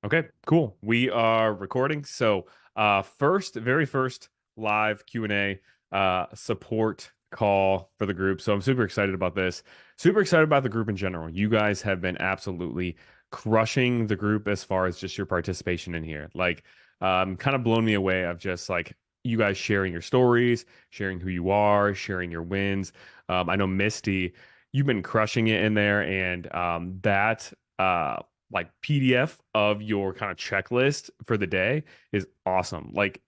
Okay, cool. We are recording. So, very first live Q&A support call for the group. So I'm super excited about this. Super excited about the group in general. You guys have been absolutely crushing the group as far as just your participation in here. Like, kind of blown me away of just like you guys sharing your stories, sharing who you are, sharing your wins. I know Misty, you've been crushing it in there, and that like PDF of your kind of checklist for the day is awesome. Like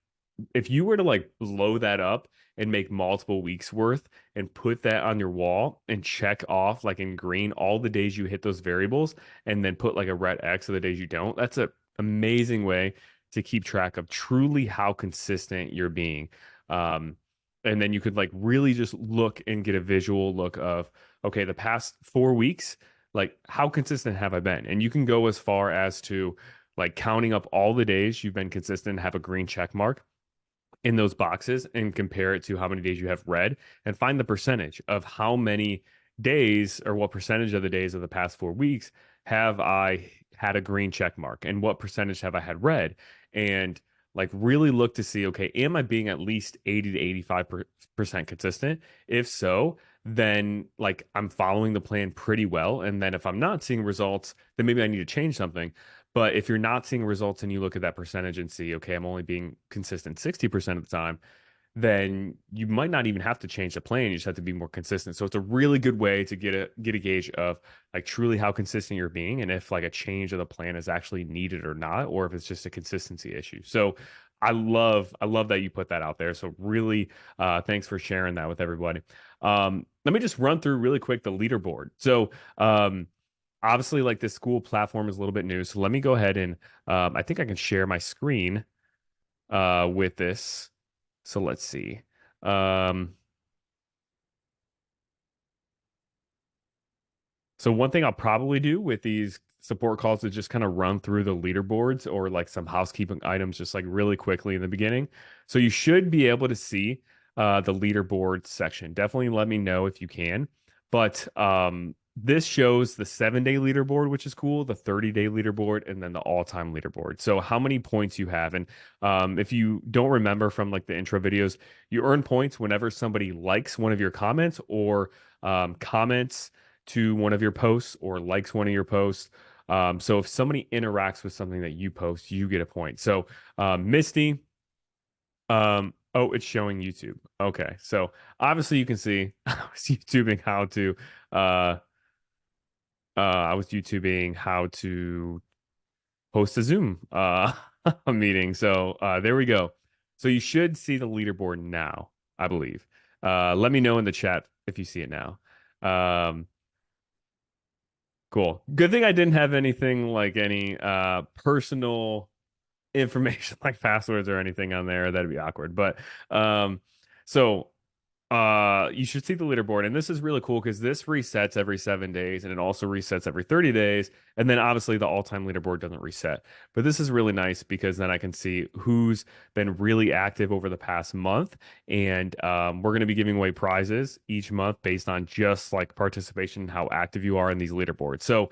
if you were to like blow that up and make multiple weeks worth and put that on your wall and check off like in green all the days you hit those variables and then put like a red X of the days you don't, that's an amazing way to keep track of truly how consistent you're being. Um, and then you could like really just look and get a visual look of, okay, the past 4 weeks, like how consistent have I been? And you can go as far as to like counting up all the days you've been consistent and have a green check mark in those boxes and compare it to how many days you have red and find the percentage of how many days or what percentage of the days of the past 4 weeks have I had a green check mark and what percentage have I had red and like really look to see, okay, am I being at least 80 to 85% consistent? If so, then like I'm following the plan pretty well. And then if I'm not seeing results, then maybe I need to change something. But if you're not seeing results and you look at that percentage and see, okay, I'm only being consistent 60% of the time, then you might not even have to change the plan. You just have to be more consistent. So it's a really good way to get a gauge of like truly how consistent you're being and if like a change of the plan is actually needed or not, or if it's just a consistency issue. So I love that you put that out there. So really thanks for sharing that with everybody. Let me just run through really quick the leaderboard. So obviously like this school platform is a little bit new. So let me go ahead and I think I can share my screen with this. So let's see. Um, so one thing I'll probably do with these support calls is just kind of run through the leaderboards or like some housekeeping items just like really quickly in the beginning. So you should be able to see the leaderboard section. Definitely let me know if you can. But this shows the 7 day leaderboard, which is cool, the 30-day leaderboard, and then the all-time leaderboard. So how many points you have. And if you don't remember from like the intro videos, you earn points whenever somebody likes one of your comments or comments to one of your posts or likes one of your posts. So if somebody interacts with something that you post, you get a point. So Misty, oh, it's showing YouTube. Okay, so obviously you can see I was YouTubing how to host a Zoom a meeting. So there we go. So you should see the leaderboard now, I believe. Let me know in the chat if you see it now. Um, Cool. Good thing I didn't have anything like any personal information like passwords or anything on there. That'd be awkward. But um so you should see the leaderboard, and this is really cool because this resets every 7 days and it also resets every 30 days. And then obviously the all-time leaderboard doesn't reset. But this is really nice because then I can see who's been really active over the past month. And we're going to be giving away prizes each month based on just like participation, how active you are in these leaderboards. So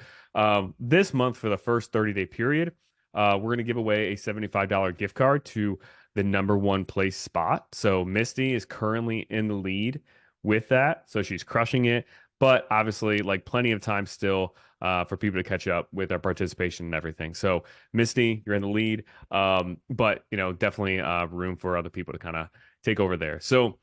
this month for the first 30-day period, we're going to give away a $75 gift card to the number one place spot. So Misty is currently in the lead with that. So she's crushing it. But obviously, like plenty of time still for people to catch up with our participation and everything. So Misty, you're in the lead. But you know, definitely room for other people to kind of take over there. So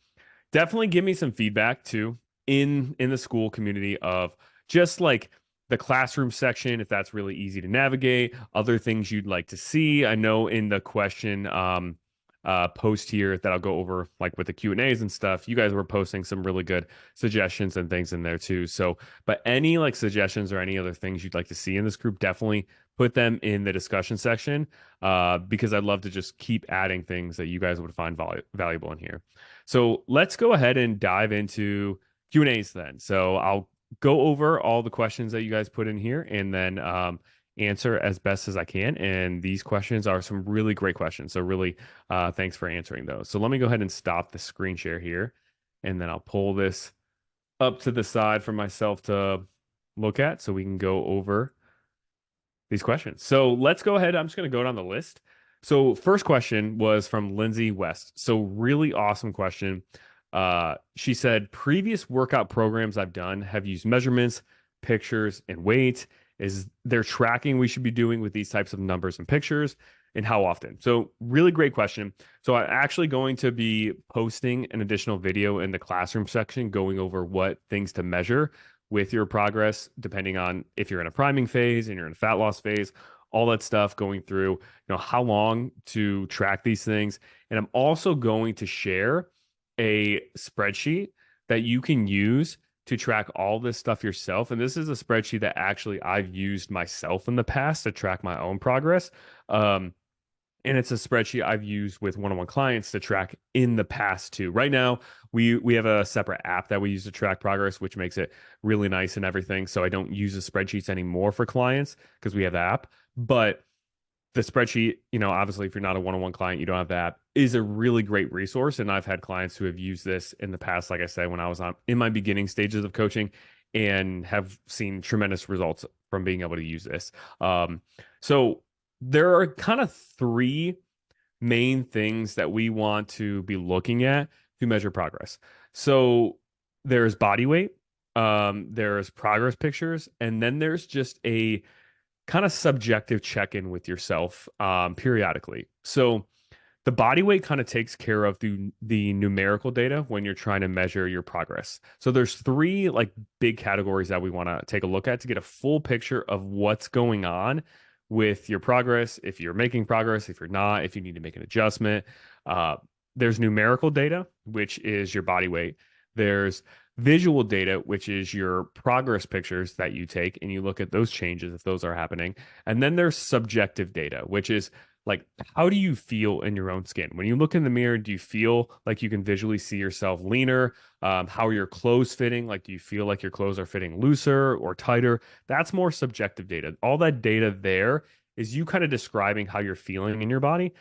definitely give me some feedback too in the school community of just like the classroom section, if that's really easy to navigate, other things you'd like to see. I know in the question post here that I'll go over like with the Q&As and stuff, you guys were posting some really good suggestions and things in there too. So, but any like suggestions or any other things you'd like to see in this group, definitely put them in the discussion section because I'd love to just keep adding things that you guys would find valuable in here. So let's go ahead and dive into Q&As then. So I'll go over all the questions that you guys put in here and then answer as best as I can. And these questions are some really great questions. So really, thanks for answering those. So let me go ahead and stop the screen share here, and then I'll pull this up to the side for myself to look at so we can go over these questions. So let's go ahead. I'm just going to go down the list. So first question was from Lindsay West. So really awesome question. She said previous workout programs I've done have used measurements, pictures, and weight. Is there tracking we should be doing with these types of numbers and pictures, and how often? So really great question. So I'm actually going to be posting an additional video in the classroom section going over what things to measure with your progress, depending on if you're in a priming phase and you're in a fat loss phase, all that stuff going through, how long to track these things. And I'm also going to share a spreadsheet that you can use to track all this stuff yourself. And this is a spreadsheet that actually I've used myself in the past to track my own progress. And it's a spreadsheet I've used with one-on-one clients to track in the past too. Right now, we have a separate app that we use to track progress, which makes it really nice and everything. So I don't use the spreadsheets anymore for clients because we have the app. But the spreadsheet, obviously, if you're not a one-on-one client, you don't have the app, is a really great resource. And I've had clients who have used this in the past, like I said, when I was in my beginning stages of coaching, and have seen tremendous results from being able to use this. So there are kind of three main things that we want to be looking at to measure progress. So there's body weight, there's progress pictures, and then there's just a kind of subjective check-in with yourself periodically. So the body weight kind of takes care of the numerical data when you're trying to measure your progress. So there's three like big categories that we want to take a look at to get a full picture of what's going on with your progress, if you're making progress, if you're not, if you need to make an adjustment. There's numerical data, which is your body weight. There's visual data, which is your progress pictures that you take and you look at those changes if those are happening. And then there's subjective data, which is like, how do you feel in your own skin? When you look in the mirror, do you feel like you can visually see yourself leaner? How are your clothes fitting? Like, do you feel like your clothes are fitting looser or tighter? That's more subjective data. All that data there is you kind of describing how you're feeling in your body,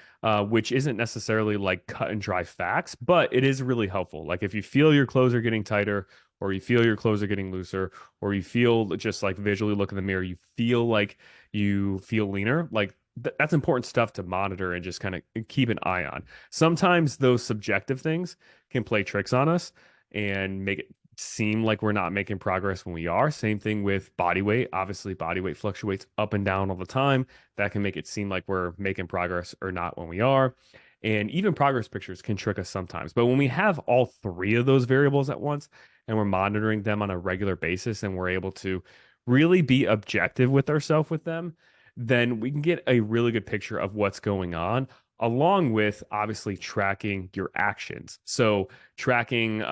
which isn't necessarily like cut and dry facts, but it is really helpful. Like if you feel your clothes are getting tighter, or you feel your clothes are getting looser, or you feel just like visually look in the mirror, you feel like you feel leaner, like that's important stuff to monitor and just kind of keep an eye on. Sometimes those subjective things can play tricks on us and make it seem like we're not making progress when we are. Same thing with body weight. Obviously, body weight fluctuates up and down all the time. That can make it seem like we're making progress or not when we are. And even progress pictures can trick us sometimes. But when we have all three of those variables at once and we're monitoring them on a regular basis and we're able to really be objective with ourselves with them, then we can get a really good picture of what's going on, along with obviously tracking your actions. So tracking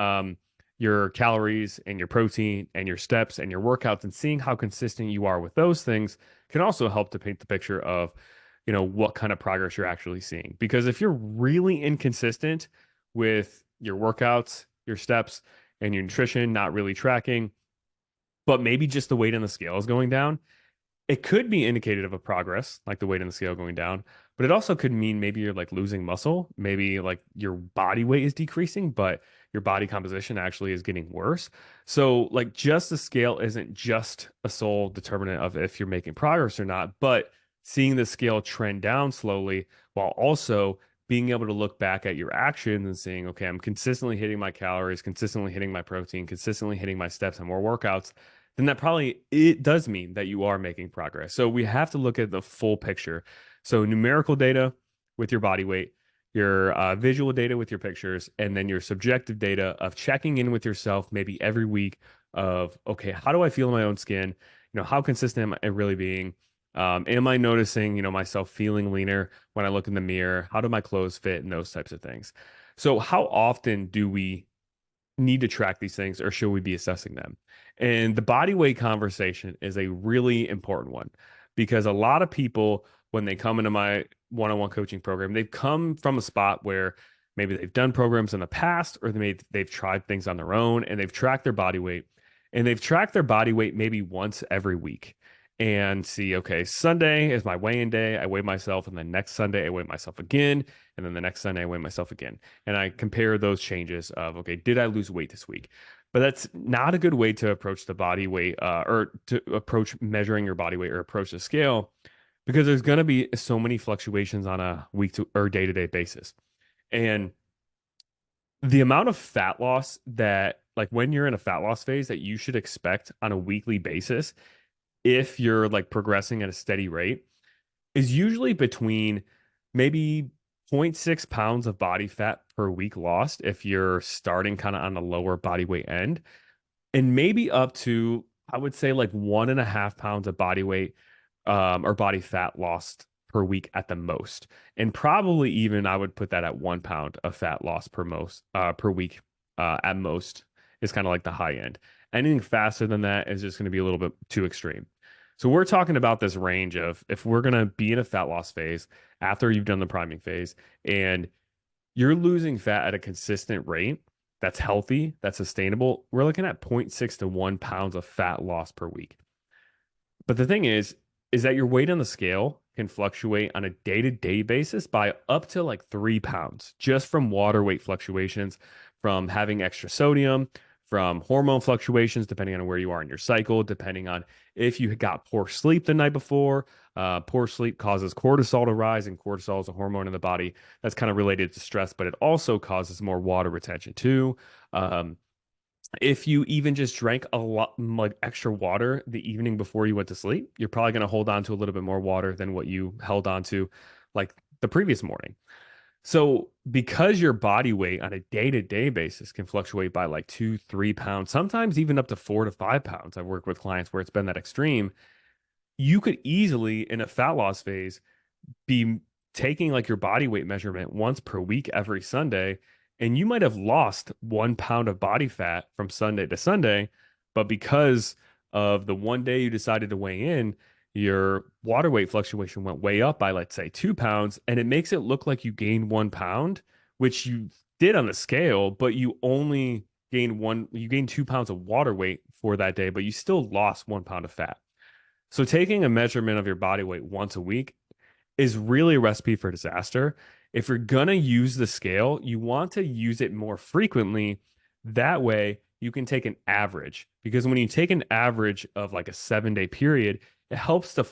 your calories and your protein and your steps and your workouts and seeing how consistent you are with those things can also help to paint the picture of, what kind of progress you're actually seeing. Because if you're really inconsistent with your workouts, your steps, and your nutrition, not really tracking, but maybe just the weight on the scale is going down, it could be indicative of a progress, like the weight on the scale going down, but it also could mean maybe you're like losing muscle, maybe like your body weight is decreasing, but your body composition actually is getting worse. So like just the scale isn't just a sole determinant of if you're making progress or not, but seeing the scale trend down slowly while also being able to look back at your actions and saying, okay, I'm consistently hitting my calories, consistently hitting my protein, consistently hitting my steps and more workouts, then that probably it does mean that you are making progress. So we have to look at the full picture. So numerical data with your body weight, your visual data with your pictures, and then your subjective data of checking in with yourself maybe every week of, okay, how do I feel in my own skin? How consistent am I really being? Am I noticing, myself feeling leaner when I look in the mirror? How do my clothes fit and those types of things? So how often do we need to track these things or should we be assessing them? And the body weight conversation is a really important one because a lot of people, when they come into my one-on-one coaching program, they've come from a spot where maybe they've done programs in the past or they've tried things on their own and they've tracked their body weight and they've tracked their body weight maybe once every week and see, okay, Sunday is my weigh-in day. I weigh myself, and then next Sunday I weigh myself again, and then the next Sunday I weigh myself again. And I compare those changes of, okay, did I lose weight this week? But that's not a good way to approach the body weight or to approach measuring your body weight or approach the scale because there's going to be so many fluctuations on a week to or day to day basis. And the amount of fat loss that, like, when you're in a fat loss phase that you should expect on a weekly basis, if you're like progressing at a steady rate, is usually between maybe zero point 0.6 pounds of body fat per week lost if you're starting kind of on the lower body weight end, and maybe up to, I would say, like 1.5 pounds of body weight or body fat lost per week at the most. And probably even I would put that at 1 pound of fat loss per week at most is kind of like the high end. Anything faster than that is just going to be a little bit too extreme. So we're talking about this range of, if we're going to be in a fat loss phase after you've done the priming phase and you're losing fat at a consistent rate that's healthy, that's sustainable, we're looking at zero point 0.6 to 1 pounds of fat loss per week. But the thing is that your weight on the scale can fluctuate on a day-to-day basis by up to like 3 pounds just from water weight fluctuations, from having extra sodium, from hormone fluctuations, depending on where you are in your cycle, depending on if you got poor sleep the night before. Poor sleep causes cortisol to rise, and cortisol is a hormone in the body that's kind of related to stress, but it also causes more water retention too. Um, if you even just drank a lot like extra water the evening before you went to sleep, you're probably going to hold on to a little bit more water than what you held on to like the previous morning. So because your body weight on a day-to-day basis can fluctuate by like 2, 3 pounds, sometimes even up to 4 to 5 pounds. I've worked with clients where it's been that extreme. You could easily, in a fat loss phase, be taking like your body weight measurement once per week every Sunday, and you might have lost 1 pound of body fat from Sunday to Sunday, but because of the one day you decided to weigh in, your water weight fluctuation went way up by, let's say, 2 pounds, and it makes it look like you gained 1 pound, which you did on the scale, but you only you gained 2 pounds of water weight for that day, but you still lost 1 pound of fat. So taking a measurement of your body weight once a week is really a recipe for disaster. If you're gonna use the scale, you want to use it more frequently. That way, you can take an average, because when you take an average of like a 7 day period, it helps to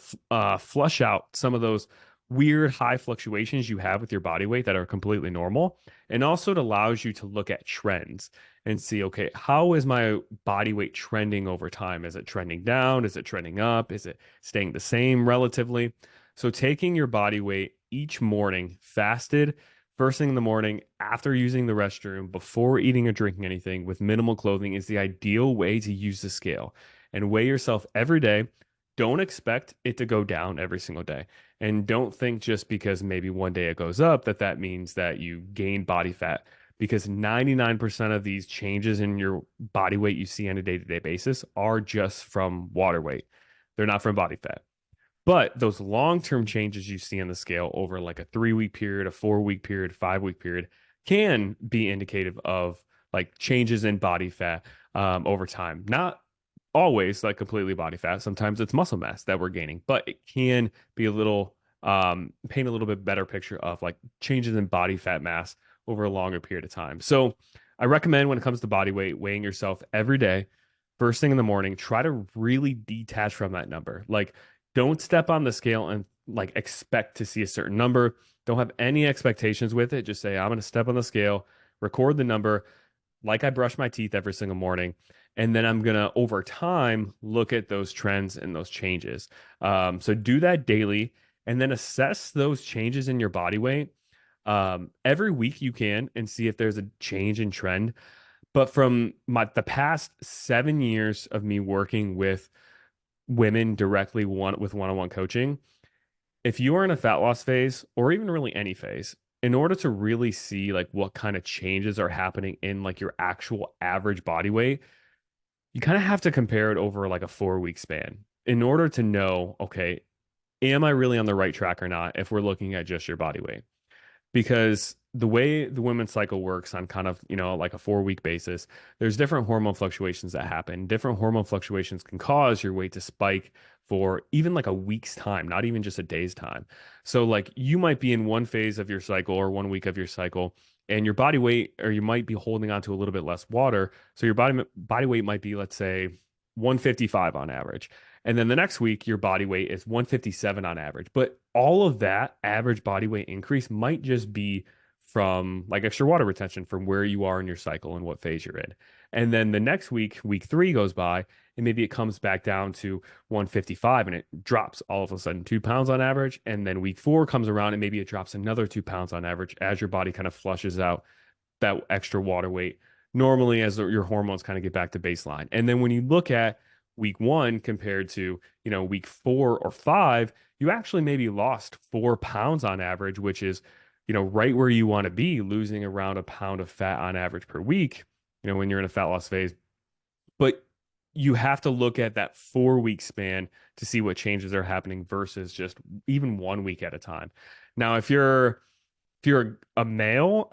flush out some of those weird high fluctuations you have with your body weight that are completely normal. And also, it allows you to look at trends and see, okay, how is my body weight trending over time? Is it trending down? Is it trending up? Is it staying the same relatively? So taking your body weight each morning, fasted, first thing in the morning, after using the restroom, before eating or drinking anything, with minimal clothing, is the ideal way to use the scale and weigh yourself every day. Don't expect it to go down every single day. And don't think just because maybe one day it goes up that that means that you gain body fat, because 99% of these changes in your body weight you see on a day-to-day basis are just from water weight. They're not from body fat. But those long-term changes you see on the scale over like a 3 week period, a 4 week period, 5 week period can be indicative of like changes in body fat over time. Not always like completely body fat. Sometimes it's muscle mass that we're gaining, but it can be a little paint a little bit better picture of like changes in body fat mass over a longer period of time. So I recommend, when it comes to body weight, weighing yourself every day, first thing in the morning. Try to really detach from that number. Like, don't step on the scale and like expect to see a certain number. Don't have any expectations with it. Just say, I'm going to step on the scale, record the number, like I brush my teeth every single morning. And then I'm going to, over time, look at those trends and those changes. So do that daily, and then assess those changes in your body weight every week you can, and see if there's a change in trend. But from the past 7 years of me working with women directly with one-on-one coaching, if you are in a fat loss phase, or even really any phase, in order to really see like what kind of changes are happening in like your actual average body weight, you kind of have to compare it over like a 4 week span in order to know, okay, am I really on the right track or not if we're looking at just your body weight? Because the way the women's cycle works on kind of, like a 4 week basis, there's different hormone fluctuations that happen. Different hormone fluctuations can cause your weight to spike for even like a week's time, not even just a day's time. So like, you might be in one phase of your cycle or one week of your cycle and your body weight, or you might be holding on to a little bit less water. So your body weight might be, let's say, 155 on average. And then the next week, your body weight is 157 on average. But all of that average body weight increase might just be from like extra water retention from where you are in your cycle and what phase you're in. And then the next week, week three goes by, and maybe it comes back down to 155 and it drops all of a sudden 2 pounds on average. And then week four comes around and maybe it drops another 2 pounds on average as your body kind of flushes out that extra water weight normally as your hormones kind of get back to baseline. And then when you look at week one compared to, week 4 or 5, you actually maybe lost 4 pounds on average, which is, right where you want to be, losing around a pound of fat on average per week, when you're in a fat loss phase. But you have to look at that 4 week span to see what changes are happening versus just even 1 week at a time. Now, if you're a male,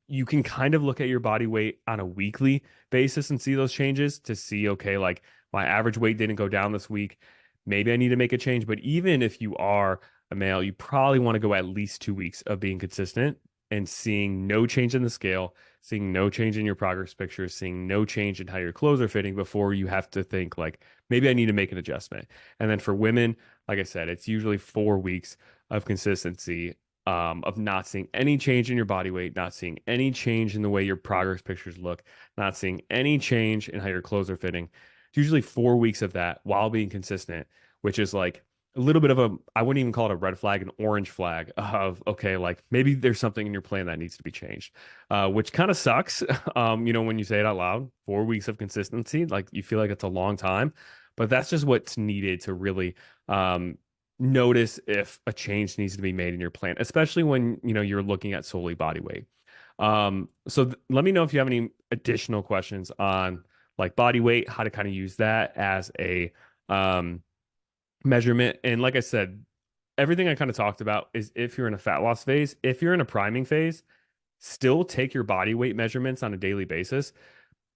you can kind of look at your body weight on a weekly basis and see those changes to see, okay, like my average weight didn't go down this week. Maybe I need to make a change. But even if you are a male, you probably want to go at least 2 weeks of being consistent and seeing no change in the scale, seeing no change in your progress pictures, seeing no change in how your clothes are fitting before you have to think like, maybe I need to make an adjustment. And then for women, like I said, it's usually 4 weeks of consistency, of not seeing any change in your body weight, not seeing any change in the way your progress pictures look, not seeing any change in how your clothes are fitting. It's usually 4 weeks of that while being consistent, which is like a little bit of I wouldn't even call it a red flag, an orange flag of, okay, like maybe there's something in your plan that needs to be changed, which kind of sucks. When you say it out loud, 4 weeks of consistency, like you feel like it's a long time, but that's just what's needed to really, notice if a change needs to be made in your plan, especially when, you're looking at solely body weight. Let me know if you have any additional questions on like body weight, how to kind of use that as a, measurement. And like I said, everything I kind of talked about is if you're in a fat loss phase. If you're in a priming phase, still take your body weight measurements on a daily basis,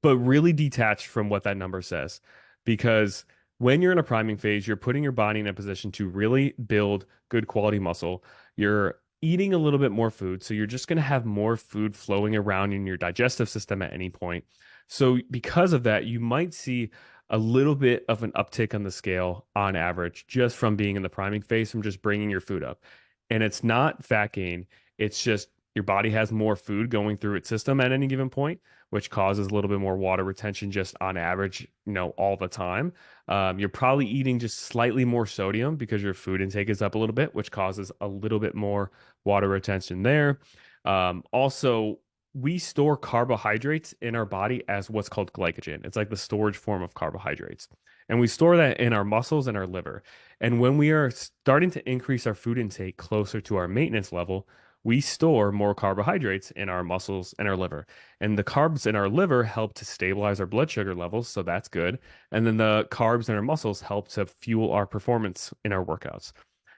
but really detach from what that number says. Because when you're in a priming phase, you're putting your body in a position to really build good quality muscle. You're eating a little bit more food. So you're just going to have more food flowing around in your digestive system at any point. So because of that, you might see a little bit of an uptick on the scale on average just from being in the priming phase, from just bringing your food up. And it's not fat gain. It's just your body has more food going through its system at any given point, which causes a little bit more water retention just on average, all the time. You're probably eating just slightly more sodium because your food intake is up a little bit, which causes a little bit more water retention there. Also, we store carbohydrates in our body as what's called glycogen. It's like the storage form of carbohydrates. And we store that in our muscles and our liver. And when we are starting to increase our food intake closer to our maintenance level, we store more carbohydrates in our muscles and our liver. And the carbs in our liver help to stabilize our blood sugar levels, so that's good. And then the carbs in our muscles help to fuel our performance in our workouts.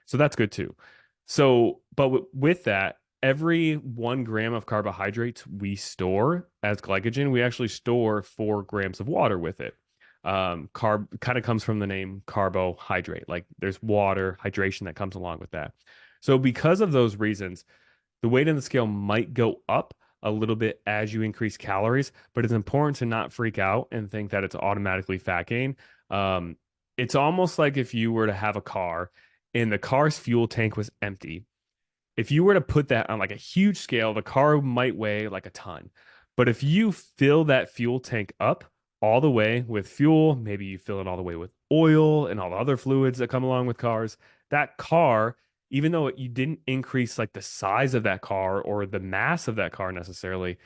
So that's good too. So, but with that, every 1 gram of carbohydrates we store as glycogen, we actually store 4 grams of water with it. Carb kind of comes from the name carbohydrate. Like there's water, hydration that comes along with that. So because of those reasons, the weight in the scale might go up a little bit as you increase calories, but it's important to not freak out and think that it's automatically fat gain. It's almost like if you were to have a car and the car's fuel tank was empty. If you were to put that on like a huge scale, the car might weigh like a ton. But if you fill that fuel tank up all the way with fuel, maybe you fill it all the way with oil and all the other fluids that come along with cars, that car, even though you didn't increase like the size of that car or the mass of that car necessarily,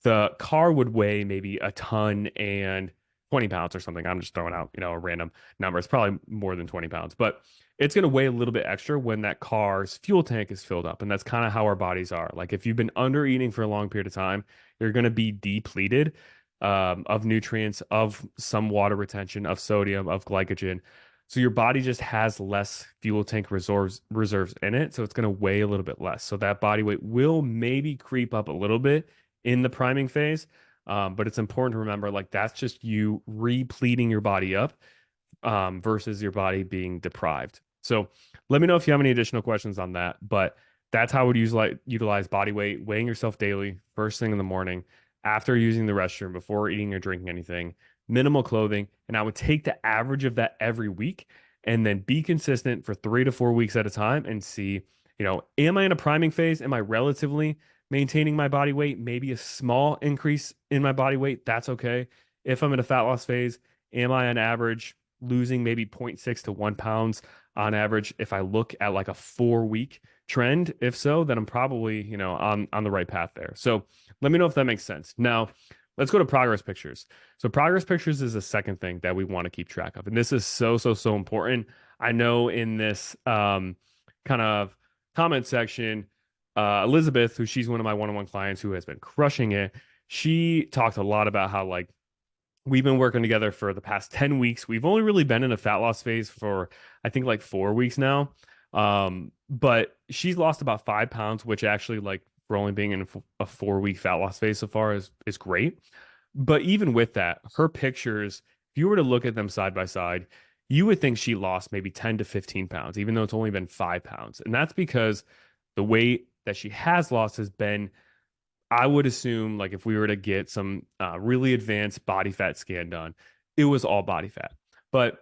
the car would weigh maybe a ton and 20 pounds or something. I'm just throwing out, a random number. It's probably more than 20 pounds, but it's going to weigh a little bit extra when that car's fuel tank is filled up. And that's kind of how our bodies are. Like if you've been under eating for a long period of time, you're going to be depleted of nutrients, of some water retention, of sodium, of glycogen. So your body just has less fuel tank reserves in it. So it's going to weigh a little bit less. So that body weight will maybe creep up a little bit in the priming phase. But it's important to remember, like that's just you repleting your body up versus your body being deprived. So let me know if you have any additional questions on that. But That's how I would utilize body weight, weighing yourself daily, first thing in the morning, after using the restroom, before eating or drinking anything, minimal clothing. And I would take the average of that every week and then be consistent for 3 to 4 weeks at a time and see, am I in a priming phase? Am I relatively maintaining my body weight? Maybe a small increase in my body weight. That's okay. If I'm in a fat loss phase, am I on average losing maybe zero point 0.6 to 1 pounds on average? If I look at like a 4 week trend, if so, then I'm probably, on the right path there. So let me know if that makes sense. Now, let's go to progress pictures. So progress pictures is the second thing that we want to keep track of. And this is so, so, so important. I know in this kind of comment section, Elizabeth, who she's one of my one-on-one clients who has been crushing it, she talked a lot about how like we've been working together for the past 10 weeks. We've only really been in a fat loss phase for, I think, like 4 weeks now. But she's lost about 5 pounds, which actually, like, for only being in a 4 week fat loss phase so far is great. But even with that, her pictures, if you were to look at them side by side, you would think she lost maybe 10 to 15 pounds, even though it's only been 5 pounds. And that's because the weight that she has lost has been, I would assume, like if we were to get some really advanced body fat scan done, it was all body fat. But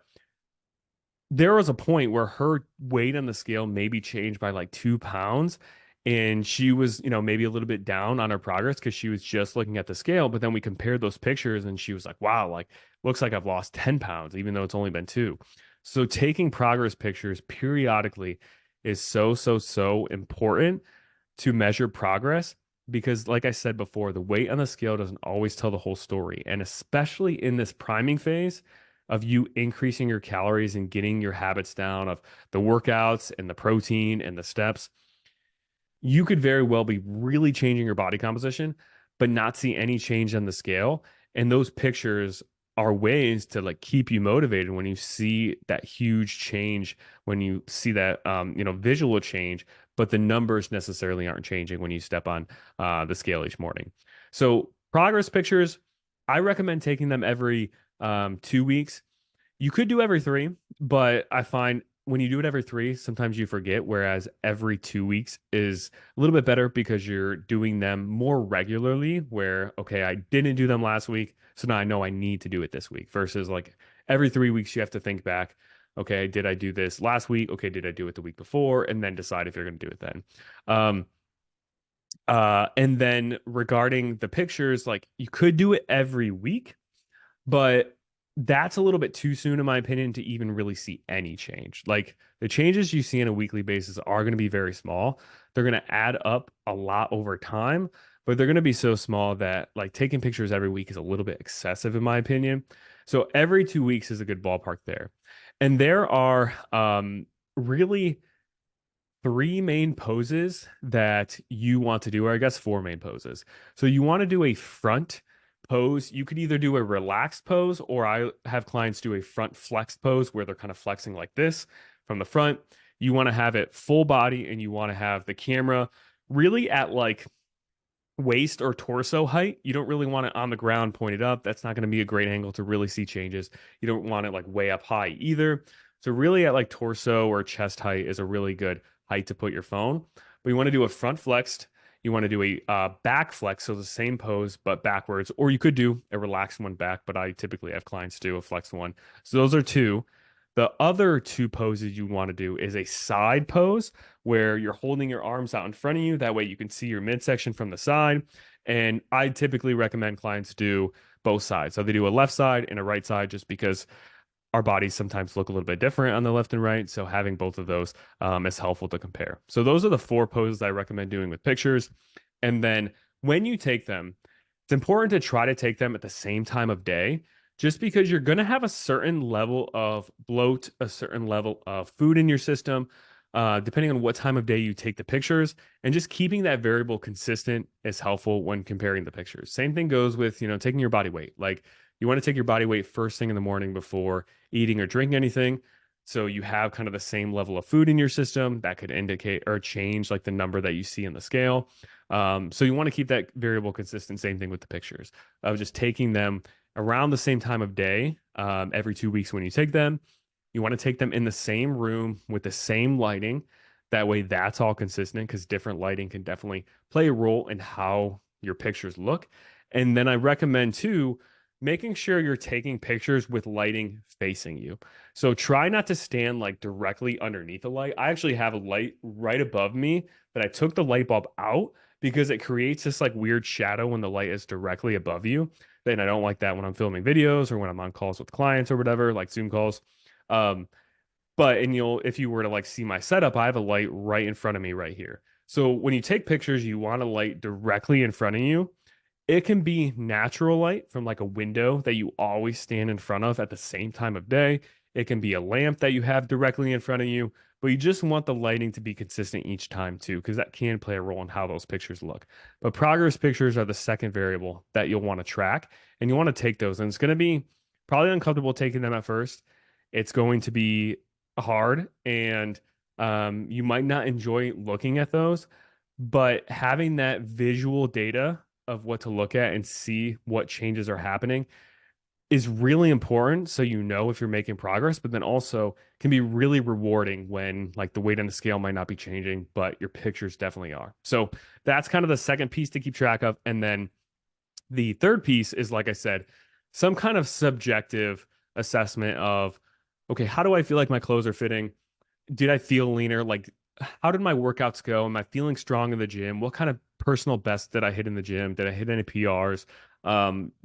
there was a point where her weight on the scale maybe changed by like 2 pounds. And she was, maybe a little bit down on her progress because she was just looking at the scale. But then we compared those pictures and she was like, wow, like looks like I've lost 10 pounds, even though it's only been two. So taking progress pictures periodically is so, so, so important to measure progress because, like I said before, the weight on the scale doesn't always tell the whole story. And especially in this priming phase of you increasing your calories and getting your habits down of the workouts and the protein and the steps, you could very well be really changing your body composition, but not see any change on the scale. And those pictures are ways to like keep you motivated when you see that huge change, when you see that visual change, but the numbers necessarily aren't changing when you step on the scale each morning. So progress pictures, I recommend taking them every 2 weeks. You could do every three, but I find when you do it every three, sometimes you forget, whereas every 2 weeks is a little bit better because you're doing them more regularly. Where, okay, I didn't do them last week, so now I know I need to do it this week, versus like every 3 weeks, you have to think back, okay, did I do this last week? Okay, did I do it the week before? And then decide if you're going to do it then. Um, and then regarding the pictures, like you could do it every week, but that's a little bit too soon, in my opinion, to even really see any change. Like the changes you see on a weekly basis are going to be very small. They're going to add up a lot over time, but they're going to be so small that like taking pictures every week is a little bit excessive, in my opinion. So every 2 weeks is a good ballpark there. And there are really three main poses that you want to do, or I guess four main poses. So you want to do a front pose. You could either do a relaxed pose, or I have clients do a front flexed pose where they're kind of flexing like this from the front. You want to have it full body and you want to have the camera really at like waist or torso height. You don't really want it on the ground pointed up. That's not going to be a great angle to really see changes. You don't want it like way up high either. So really at like torso or chest height is a really good height to put your phone. But you want to do a front flexed. You want to do a back flex, so the same pose but backwards, or you could do a relaxed one back. But I typically have clients do a flexed one. So those are two. The other two poses you want to do is a side pose where you're holding your arms out in front of you. That way you can see your midsection from the side. And I typically recommend clients do both sides. So they do a left side and a right side just because our bodies sometimes look a little bit different on the left and right. So having both of those is helpful to compare. So those are the four poses I recommend doing with pictures. And then when you take them, it's important to try to take them at the same time of day, just because you're going to have a certain level of bloat, a certain level of food in your system, depending on what time of day you take the pictures. And just keeping that variable consistent is helpful when comparing the pictures. Same thing goes with, taking your body weight. Like you want to take your body weight first thing in the morning before eating or drinking anything. So you have kind of the same level of food in your system that could indicate or change like the number that you see in the scale. So you want to keep that variable consistent. Same thing with the pictures of just taking them around the same time of day every 2 weeks when you take them. You want to take them in the same room with the same lighting. That way, that's all consistent because different lighting can definitely play a role in how your pictures look. And then I recommend too, making sure you're taking pictures with lighting facing you. So try not to stand like directly underneath a light. I actually have a light right above me that I took the light bulb out because it creates this like weird shadow when the light is directly above you. Then I don't like that when I'm filming videos or when I'm on calls with clients or whatever, like Zoom calls. Um, but and you'll if you were to like see my setup, I have a light right in front of me right here. So when you take pictures, you want a light directly in front of you. It can be natural light from like a window that you always stand in front of at the same time of day. It can be a lamp that you have directly in front of you, but you just want the lighting to be consistent each time too, because that can play a role in how those pictures look. But progress pictures are the second variable that you'll want to track, and you want to take those. And it's going to be probably uncomfortable taking them at first. It's going to be hard, and you might not enjoy looking at those, but having that visual data of what to look at and see what changes are happening is really important so you know if you're making progress, but then also can be really rewarding when like the weight on the scale might not be changing, but your pictures definitely are. So that's kind of the second piece to keep track of. And then the third piece is, like I said, some kind of subjective assessment of, okay, how do I feel like my clothes are fitting? Did I feel leaner? Like, how did my workouts go? Am I feeling strong in the gym? What kind of personal best did I hit in the gym? Did I hit any PRs?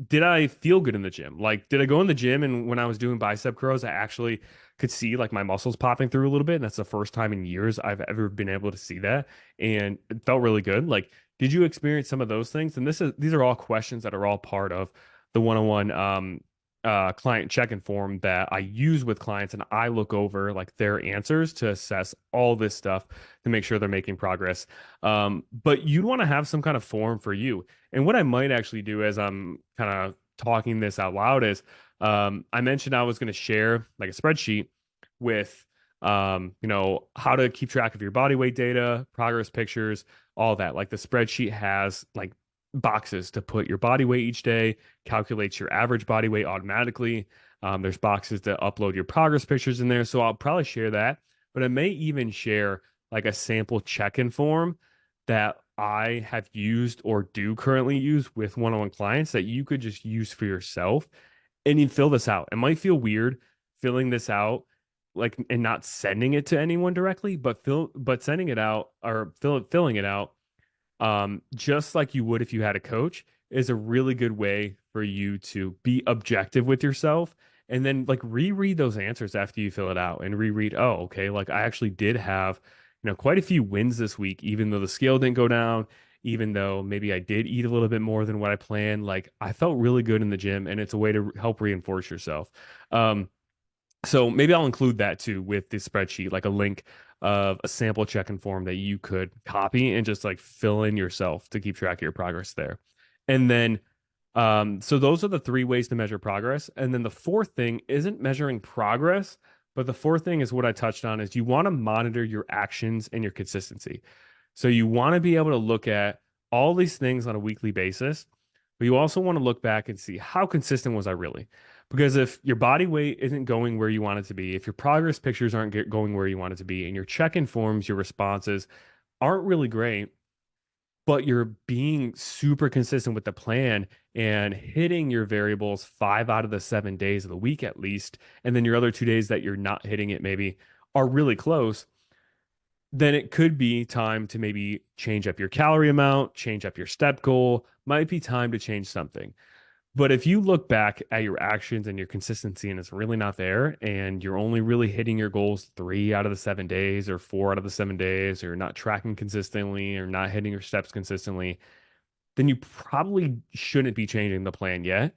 Did I feel good in the gym? Like, did I go in the gym and when I was doing bicep curls, I actually could see like my muscles popping through a little bit. And that's the first time in years I've ever been able to see that. And it felt really good. Like, did you experience some of those things? And these are all questions that are all part of the one-on-one client check-in form that I use with clients, and I look over like their answers to assess all this stuff to make sure they're making progress. But you'd want to have some kind of form for you. And what I might actually do as I'm kind of talking this out loud is I mentioned I was going to share like a spreadsheet with how to keep track of your body weight data, progress pictures, all that. Like the spreadsheet has like boxes to put your body weight each day, calculates your average body weight automatically. There's boxes to upload your progress pictures in there. So I'll probably share that, but I may even share like a sample check-in form that I have used or do currently use with one-on-one clients that you could just use for yourself. And you fill this out. It might feel weird filling this out, like, and not sending it to anyone directly, but sending it out or filling it out just like you would if you had a coach, is a really good way for you to be objective with yourself and then like reread those answers after you fill it out and reread, oh, okay, like I actually did have, quite a few wins this week, even though the scale didn't go down, even though maybe I did eat a little bit more than what I planned. Like I felt really good in the gym, and it's a way to help reinforce yourself. So maybe I'll include that too with the spreadsheet, like a link of a sample check-in form that you could copy and just like fill in yourself to keep track of your progress there. And then, so those are the three ways to measure progress. And then the fourth thing isn't measuring progress, but the fourth thing is what I touched on is you want to monitor your actions and your consistency. So you want to be able to look at all these things on a weekly basis, but you also want to look back and see how consistent was I really? Because if your body weight isn't going where you want it to be, if your progress pictures aren't going where you want it to be, and your check-in forms, your responses aren't really great, but you're being super consistent with the plan and hitting your variables 5 out of the 7 days of the week at least, and then your other 2 days that you're not hitting it maybe are really close, then it could be time to maybe change up your calorie amount, change up your step goal, might be time to change something. But if you look back at your actions and your consistency and it's really not there, and you're only really hitting your goals 3 out of the 7 days or 4 out of the 7 days, or you're not tracking consistently or not hitting your steps consistently, then you probably shouldn't be changing the plan yet.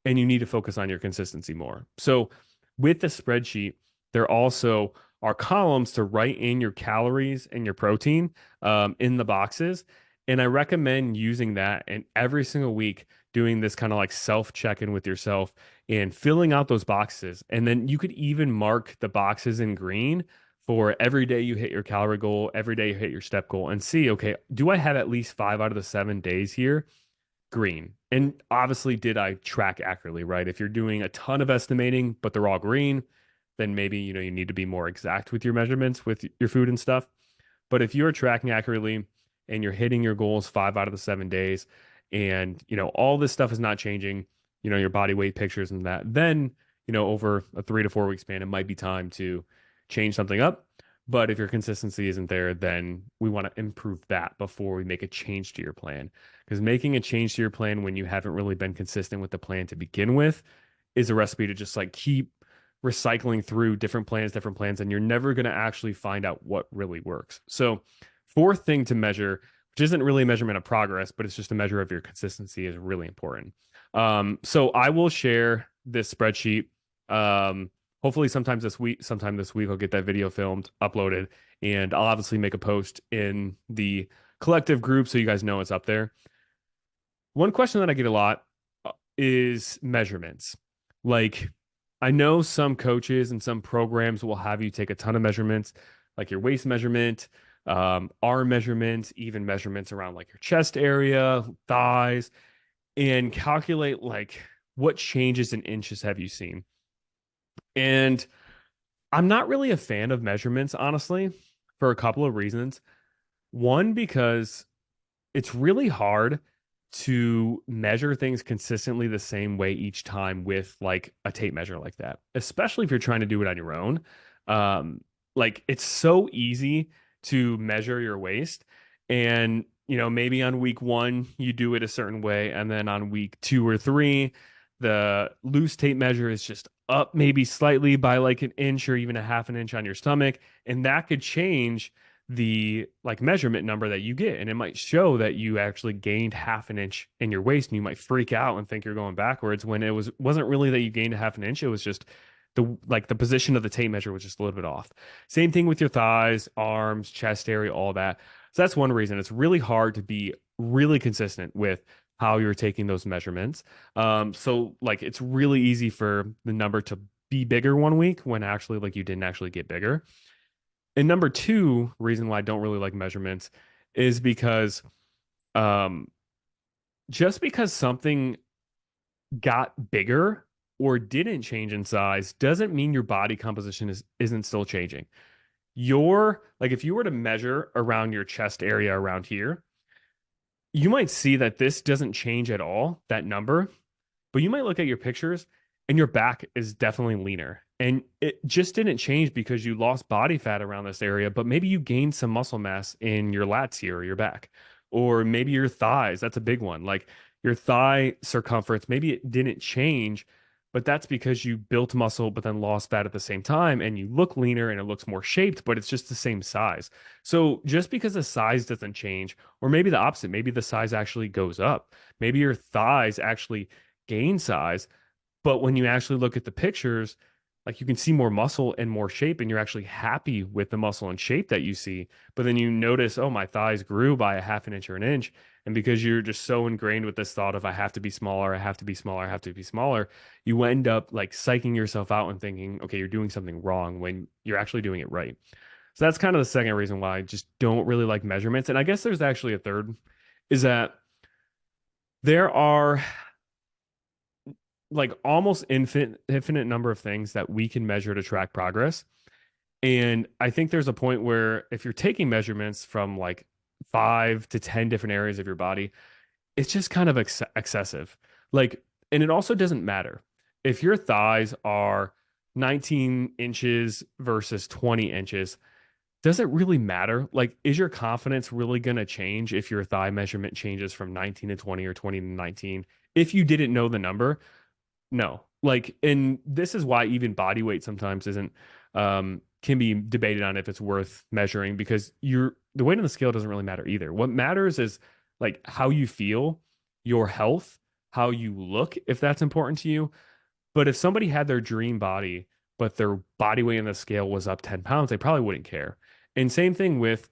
And you need to focus on your consistency more. So with the spreadsheet, there also are columns to write in your calories and your protein in the boxes. And I recommend using that and every single week doing this kind of like self check-in with yourself and filling out those boxes. And then you could even mark the boxes in green for every day you hit your calorie goal, every day you hit your step goal, and see, okay, do I have at least 5 out of the 7 days here? Green. And obviously, did I track accurately, right? If you're doing a ton of estimating, but they're all green, then maybe, you need to be more exact with your measurements with your food and stuff. But if you're tracking accurately and you're hitting your goals 5 out of the 7 days, and all this stuff is not changing, your body weight pictures and that, then over a 3 to 4 week span, it might be time to change something up. But if your consistency isn't there, then we want to improve that before we make a change to your plan. Because making a change to your plan when you haven't really been consistent with the plan to begin with is a recipe to just like keep recycling through different plans, and you're never going to actually find out what really works. So, fourth thing to measure, which isn't really a measurement of progress, but it's just a measure of your consistency, is really important. So I will share this spreadsheet. Hopefully sometime this week, I'll get that video filmed, uploaded, and I'll obviously make a post in the collective group so you guys know it's up there. One question that I get a lot is measurements. Like, I know some coaches and some programs will have you take a ton of measurements, like your waist measurement, arm measurements, even measurements around like your chest area, thighs, and calculate like what changes in inches have you seen. And I'm not really a fan of measurements, honestly, for a couple of reasons. One, because it's really hard to measure things consistently the same way each time with like a tape measure like that, especially if you're trying to do it on your own. Like it's so easy to measure your waist, and maybe on week one you do it a certain way, and then on week 2 or 3 the loose tape measure is just up maybe slightly by like an inch or even a half an inch on your stomach, and that could change the like measurement number that you get, and it might show that you actually gained half an inch in your waist, and you might freak out and think you're going backwards when wasn't really that you gained a half an inch. It was just the position of the tape measure was just a little bit off. Same thing with your thighs, arms, chest area, all that. So that's one reason it's really hard to be really consistent with how you're taking those measurements. So like it's really easy for the number to be bigger one week when actually like you didn't actually get bigger. And number two reason why I don't really like measurements is because um, just because something got bigger or didn't change in size doesn't mean your body composition isn't still changing. Your like if you were to measure around your chest area around here, you might see that this doesn't change at all, that number, but you might look at your pictures and your back is definitely leaner. And it just didn't change because you lost body fat around this area, but maybe you gained some muscle mass in your lats here or your back, or maybe your thighs. That's a big one. Like your thigh circumference, maybe it didn't change, but that's because you built muscle, but then lost fat at the same time, and you look leaner and it looks more shaped, but it's just the same size. So just because the size doesn't change, or maybe the opposite, maybe the size actually goes up, maybe your thighs actually gain size, but when you actually look at the pictures, like you can see more muscle and more shape, and you're actually happy with the muscle and shape that you see. But then you notice, oh, my thighs grew by a half an inch or an inch. And because you're just so ingrained with this thought of I have to be smaller, I have to be smaller, I have to be smaller, you end up like psyching yourself out and thinking, okay, you're doing something wrong when you're actually doing it right. So that's kind of the second reason why I just don't really like measurements. And I guess there's actually a third, is that there are like almost infinite number of things that we can measure to track progress. And I think there's a point where if you're taking measurements from like 5 to 10 different areas of your body, it's just kind of excessive. Like, and it also doesn't matter if your thighs are 19 inches versus 20 inches. Does it really matter? Like, is your confidence really going to change if your thigh measurement changes from 19 to 20 or 20 to 19? If you didn't know the number, no. Like, and this is why even body weight sometimes isn't can be debated on if it's worth measuring, because the weight on the scale doesn't really matter either. What matters is like how you feel, your health, how you look, if that's important to you. But if somebody had their dream body, but their body weight on the scale was up 10 pounds, they probably wouldn't care. And same thing with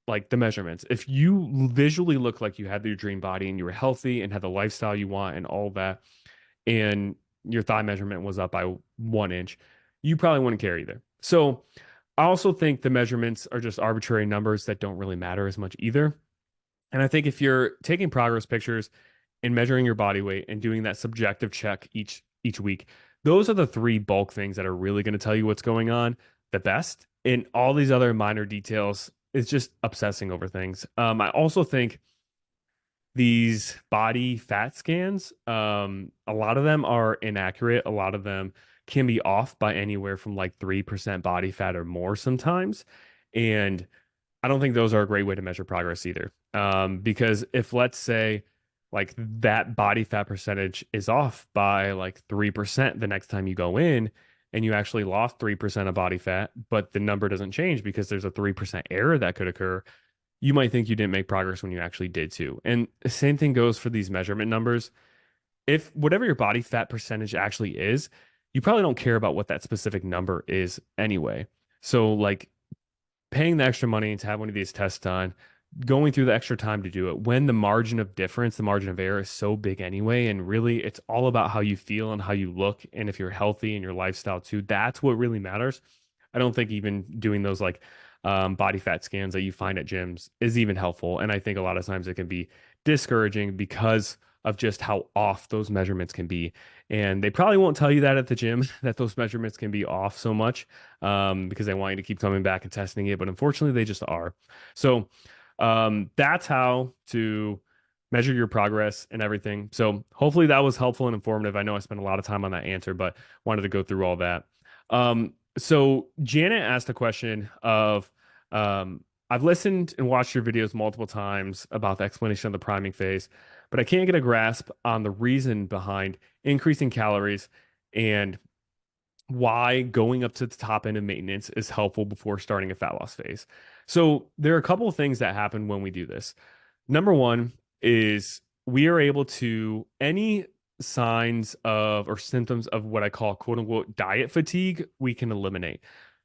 like the measurements. If you visually look like you had your dream body and you were healthy and had the lifestyle you want and all that, and your thigh measurement was up by 1 inch, you probably wouldn't care either. So I also think the measurements are just arbitrary numbers that don't really matter as much either. And I think if you're taking progress pictures and measuring your body weight and doing that subjective check each week, those are the three bulk things that are really going to tell you what's going on the best. And all these other minor details is just obsessing over things. I also think these body fat scans, a lot of them are inaccurate. A lot of them can be off by anywhere from like 3% body fat or more sometimes. And I don't think those are a great way to measure progress either. Because if let's say like that body fat percentage is off by like 3% the next time you go in, and you actually lost 3% of body fat, but the number doesn't change because there's a 3% error that could occur, you might think you didn't make progress when you actually did too. And the same thing goes for these measurement numbers. If whatever your body fat percentage actually is, you probably don't care about what that specific number is anyway. So like paying the extra money to have one of these tests done, going through the extra time to do it when the margin of difference, the margin of error is so big anyway. And really, it's all about how you feel and how you look. And if you're healthy and your lifestyle too, that's what really matters. I don't think even doing those like body fat scans that you find at gyms is even helpful. And I think a lot of times it can be discouraging because of just how off those measurements can be. And they probably won't tell you that at the gym that those measurements can be off so much because they want you to keep coming back and testing it. But unfortunately, they just are. So that's how to measure your progress and everything. So hopefully that was helpful and informative. I know I spent a lot of time on that answer, but wanted to go through all that. So Janet asked a question of, I've listened and watched your videos multiple times about the explanation of the priming phase, but I can't get a grasp on the reason behind increasing calories and why going up to the top end of maintenance is helpful before starting a fat loss phase. So there are a couple of things that happen when we do this. Number one is we are able to, any signs of or symptoms of what I call quote unquote diet fatigue, we can eliminate.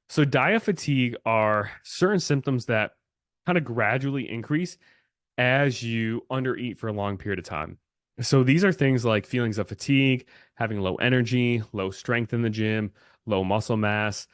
So diet fatigue are certain symptoms that kind of gradually increase as you undereat for a long period of time. So these are things like feelings of fatigue, having low energy, low strength in the gym, low muscle mass,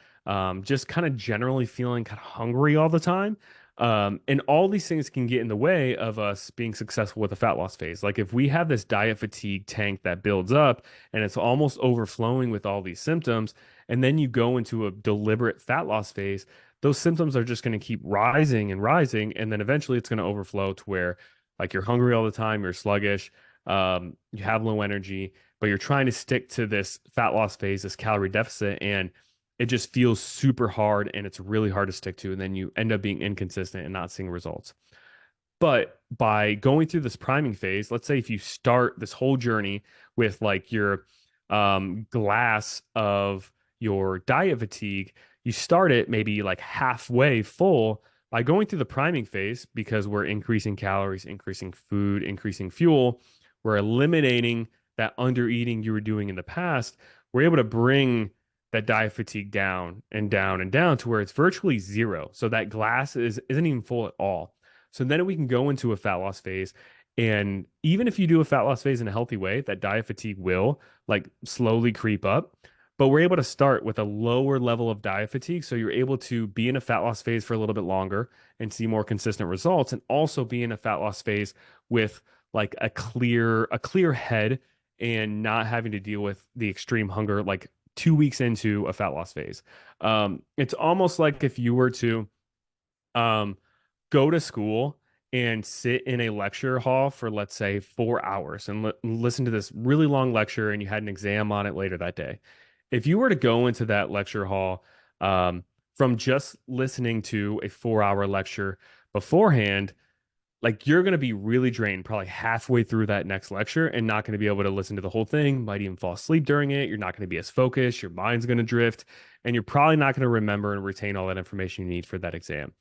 just kind of generally feeling kind of hungry all the time. And all these things can get in the way of us being successful with a fat loss phase. Like if we have this diet fatigue tank that builds up and it's almost overflowing with all these symptoms, and then you go into a deliberate fat loss phase, those symptoms are just going to keep rising and rising. And then eventually it's going to overflow to where like you're hungry all the time, you're sluggish, you have low energy, but you're trying to stick to this fat loss phase, this calorie deficit, and it just feels super hard and it's really hard to stick to. And then you end up being inconsistent and not seeing results. But by going through this priming phase, let's say if you start this whole journey with like your glass of your diet fatigue, you start it maybe like halfway full by going through the priming phase because we're increasing calories, increasing food, increasing fuel. We're eliminating that under eating you were doing in the past. We're able to bring that diet fatigue down and down and down to where it's virtually zero. So that glass isn't even full at all. So then we can go into a fat loss phase. And even if you do a fat loss phase in a healthy way, that diet fatigue will like slowly creep up. But we're able to start with a lower level of diet fatigue. So you're able to be in a fat loss phase for a little bit longer and see more consistent results, and also be in a fat loss phase with like a clear head and not having to deal with the extreme hunger like 2 weeks into a fat loss phase. It's almost like if you were to um, go to school and sit in a lecture hall for, let's say, 4 hours and listen to this really long lecture and you had an exam on it later that day. If you were to go into that lecture hall from just listening to a 4 hour lecture beforehand, like you're going to be really drained probably halfway through that next lecture and not going to be able to listen to the whole thing, might even fall asleep during it. You're not going to be as focused, your mind's going to drift, and you're probably not going to remember and retain all that information you need for that exam.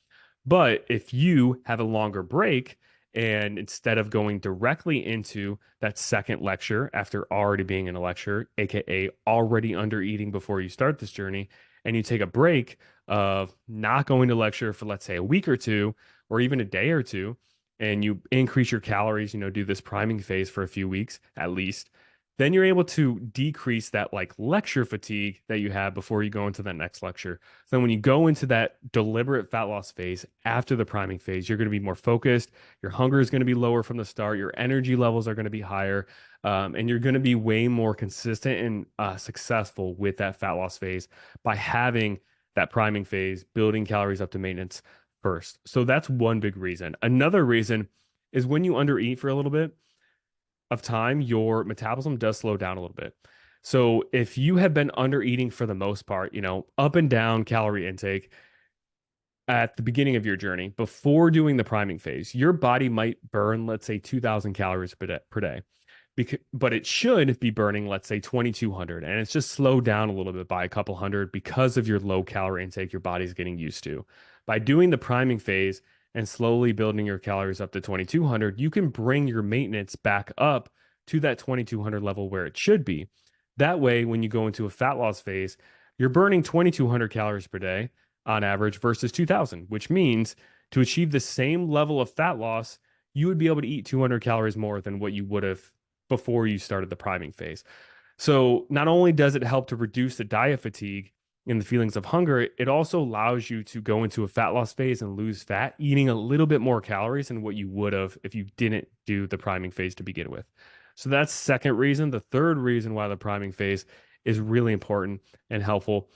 But if you have a longer break and instead of going directly into that second lecture after already being in a lecture, aka already under eating before you start this journey, and you take a break of not going to lecture for, let's say, a week or two, or even a day or two, and you increase your calories, do this priming phase for a few weeks at least, then you're able to decrease that like lecture fatigue that you have before you go into that next lecture. So then when you go into that deliberate fat loss phase after the priming phase, you're going to be more focused. Your hunger is going to be lower from the start. Your energy levels are going to be higher. And you're going to be way more consistent and successful with that fat loss phase by having that priming phase, building calories up to maintenance first. So that's one big reason. Another reason is when you undereat for a little bit of time, your metabolism does slow down a little bit. So if you have been under eating for the most part, up and down calorie intake at the beginning of your journey, before doing the priming phase, your body might burn, let's say, 2,000 calories per day. But it should be burning, let's say, 2,200, and it's just slowed down a little bit by a couple hundred because of your low calorie intake your body's getting used to. By doing the priming phase and slowly building your calories up to 2,200, you can bring your maintenance back up to that 2,200 level where it should be. That way, when you go into a fat loss phase, you're burning 2,200 calories per day on average versus 2,000, which means to achieve the same level of fat loss, you would be able to eat 200 calories more than what you would have before you started the priming phase. So not only does it help to reduce the diet fatigue and the feelings of hunger, it also allows you to go into a fat loss phase and lose fat, eating a little bit more calories than what you would have if you didn't do the priming phase to begin with. So that's second reason. The third reason why the priming phase is really important and helpful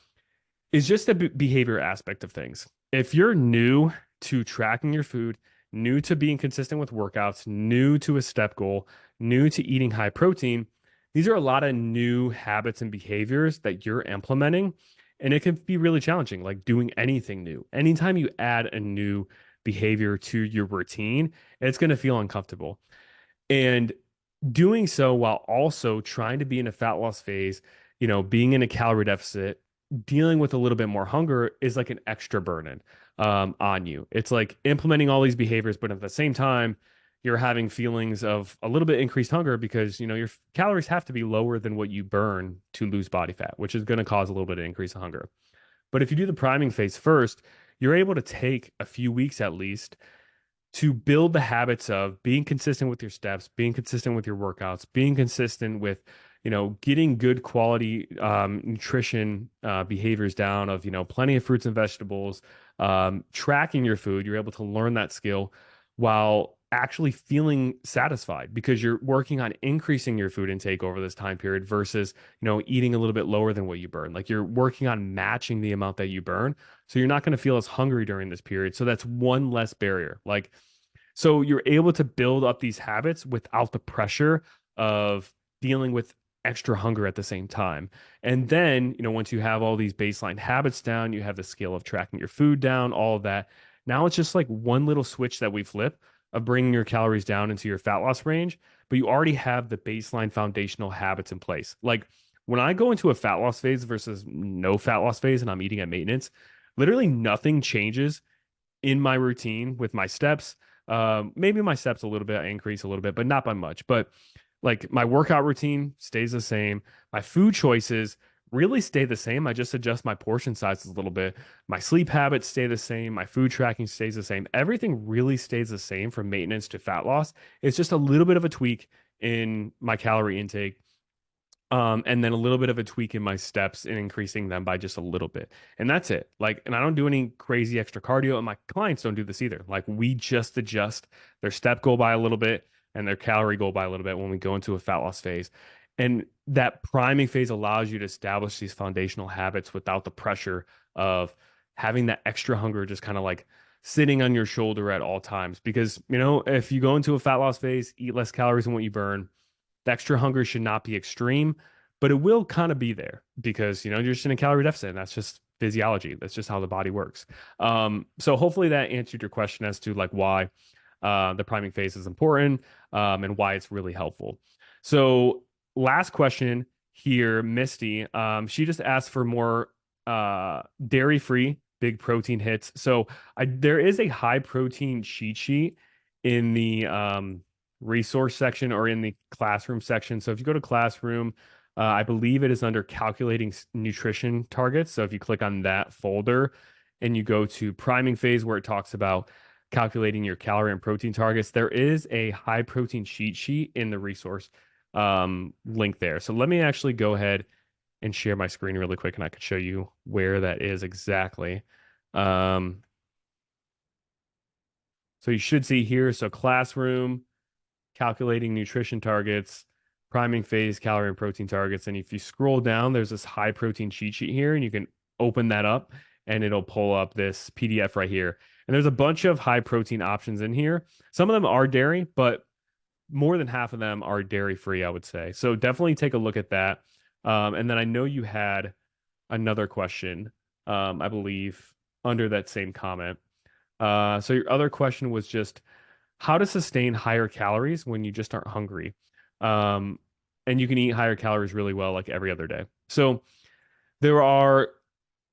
is just the behavior aspect of things. If you're new to tracking your food, new to being consistent with workouts, new to a step goal, new to eating high protein, these are a lot of new habits and behaviors that you're implementing. And it can be really challenging, like doing anything new. Anytime you add a new behavior to your routine, it's going to feel uncomfortable. And doing so while also trying to be in a fat loss phase, being in a calorie deficit, dealing with a little bit more hunger is like an extra burden on you. It's like implementing all these behaviors, but at the same time, you're having feelings of a little bit increased hunger because your calories have to be lower than what you burn to lose body fat, which is going to cause a little bit of increase of hunger. But if you do the priming phase first, you're able to take a few weeks at least to build the habits of being consistent with your steps, being consistent with your workouts, being consistent with, getting good quality nutrition behaviors down of, plenty of fruits and vegetables, tracking your food. You're able to learn that skill while actually feeling satisfied because you're working on increasing your food intake over this time period versus, eating a little bit lower than what you burn. Like you're working on matching the amount that you burn. So you're not going to feel as hungry during this period. So that's one less barrier. So you're able to build up these habits without the pressure of dealing with extra hunger at the same time. And then, once you have all these baseline habits down, you have the skill of tracking your food down, all of that. Now it's just like one little switch that we flip of bringing your calories down into your fat loss range, but you already have the baseline foundational habits in place. Like when I go into a fat loss phase versus no fat loss phase and I'm eating at maintenance, literally nothing changes in my routine with my steps. Maybe my steps a little bit, I increase a little bit, but not by much. But like my workout routine stays the same. My food choices really stay the same. I just adjust my portion sizes a little bit. My sleep habits stay the same. My food tracking stays the same. Everything really stays the same from maintenance to fat loss. It's just a little bit of a tweak in my calorie intake. And then a little bit of a tweak in my steps and increasing them by just a little bit. And that's it. And I don't do any crazy extra cardio, and my clients don't do this either. Like we just adjust their step goal by a little bit and their calorie goal by a little bit when we go into a fat loss phase. And that priming phase allows you to establish these foundational habits without the pressure of having that extra hunger just kind of like sitting on your shoulder at all times. Because, if you go into a fat loss phase, eat less calories than what you burn, the extra hunger should not be extreme, but it will kind of be there because, you're just in a calorie deficit and that's just physiology. That's just how the body works. So hopefully that answered your question as to like why the priming phase is important and why it's really helpful. So last question here, Misty, she just asked for more dairy-free big protein hits. So there is a high protein cheat sheet in the resource section or in the classroom section. So if you go to classroom, I believe it is under calculating nutrition targets. So if you click on that folder and you go to priming phase where it talks about calculating your calorie and protein targets, there is a high protein cheat sheet in the resource link there. So let me actually go ahead and share my screen really quick and I could show you where that is exactly. So you should see here, so classroom, calculating nutrition targets, priming phase, calorie and protein targets. And if you scroll down, there's this high protein cheat sheet here, and you can open that up and it'll pull up this PDF right here. And there's a bunch of high protein options in here. Some of them are dairy, but more than half of them are dairy free, I would say. So definitely take a look at that. And then I know you had another question, I believe, under that same comment. So your other question was just how to sustain higher calories when you just aren't hungry. Um, and you can eat higher calories really well, like every other day. So there are